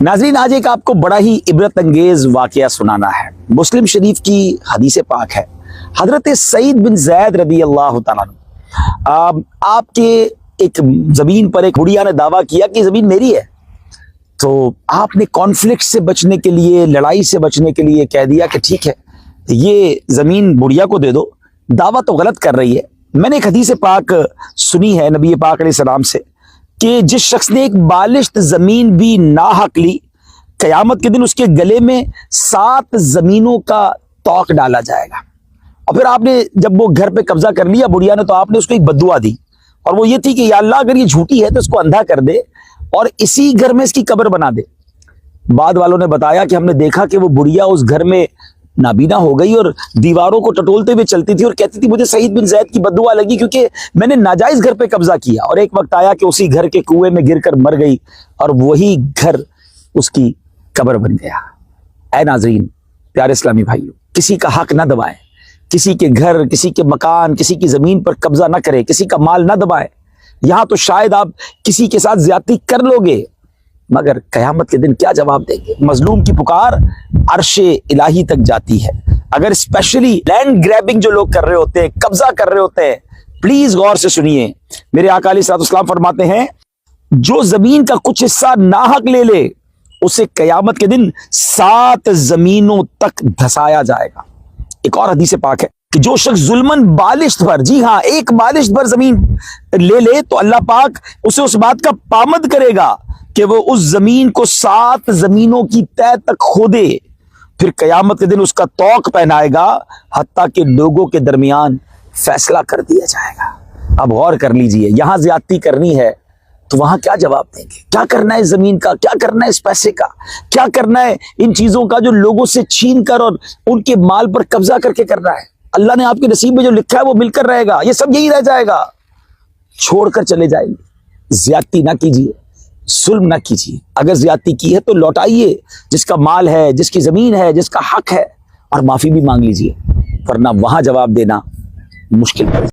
नाज़रीन, आज एक आपको बड़ा ही इबरत अंगेज वाक़या सुनाना है। मुस्लिम शरीफ की हदीस पाक है, हजरत सईद बिन ज़ैद रदी अल्लाह तआला अन्हु, आपके एक ज़मीन पर एक बुढ़िया ने दावा किया कि ज़मीन मेरी है। तो आपने कॉन्फ्लिक्ट से बचने के लिए, लड़ाई से बचने के लिए कह दिया कि ठीक है, ये ज़मीन बुढ़िया को दे दो। दावा तो गलत कर रही है। मैंने एक हदीस पाक सुनी है नबी पाक अलैहिस्सलाम से कि जिस शख्स ने एक बालिश्त ज़मीन भी नाहक ली, क़यामत के दिन उसके गले में 7 ज़मीनों का तौक डाला जाएगा। और फिर आपने जब वो घर पे कब्जा कर लिया बुढ़िया ने, तो आपने उसको एक बद्दुआ दी, और वो ये थी कि या अल्लाह, अगर ये झूठी है तो इसको अंधा कर दे और इसी घर में इसकी कब्र बना दे। बाद वालों ने बताया कि हमने देखा कि वो बुढ़िया उस घर में नाबीना हो गई और दीवारों को टटोलते हुए चलती थी और कहती थी मुझे सईद बिन ज़ैद की बद्दुआ लगी क्योंकि मैंने नाजायज घर पे कब्जा किया। और एक वक्त आया कि उसी घर के कुएं में गिरकर मर गई और वही घर उसकी कब्र बन गया। ऐ नाज़रीन, प्यारे इस्लामी भाइयों, किसी का हक ना दबाएं, किसी के घर, किसी के मकान, किसी की जमीन पर कब्जा ना करें, किसी का माल ना दबाएं। यहां तो शायद आप किसी के साथ ज्यादती कर लोगे, मगर कयामत के दिन क्या जवाब देंगे? मजलूम की पुकार अर्शे इलाही तक जाती है। अगर स्पेशली लैंड ग्रैबिंग जो लोग कर रहे होते हैं, कब्जा कर रहे होते हैं, प्लीज गौर से सुनिए। मेरे आका अलैहिस्सलाम फरमाते हैं, जो जमीन का कुछ हिस्सा नाहक ले ले उसे कयामत के दिन 7 जमीनों तक धसाया जाएगा। एक और हदीस पाक है कि जो शख्स जुल्मन बालिश्त पर, जी हां, एक बालिश्त पर जमीन ले ले तो अल्लाह पाक उसे उस बात का पामद करेगा कि वो उस जमीन को 7 जमीनों की तह तक खोदे, फिर कयामत के दिन उसका तौक पहनाएगा, हत्ता कि लोगों के दरमियान फैसला कर दिया जाएगा। अब गौर कर लीजिए, यहां ज्यादती करनी है तो वहां क्या जवाब देंगे? क्या करना है जमीन का, क्या करना है इस पैसे का, क्या करना है इन चीजों का जो लोगों से छीन कर और उनके माल पर कब्जा करके करना है? अल्लाह ने आपके नसीब में जो लिखा है वो मिलकर रहेगा, ये सब यही रह जाएगा, छोड़कर चले जाएंगे। ज्यादती ना कीजिए, जुल्म ना कीजिए। अगर ज्यादती की है तो लौटाइए जिसका माल है, जिसकी जमीन है, जिसका हक है, और माफी भी मांग लीजिए, वरना वहां जवाब देना मुश्किल है।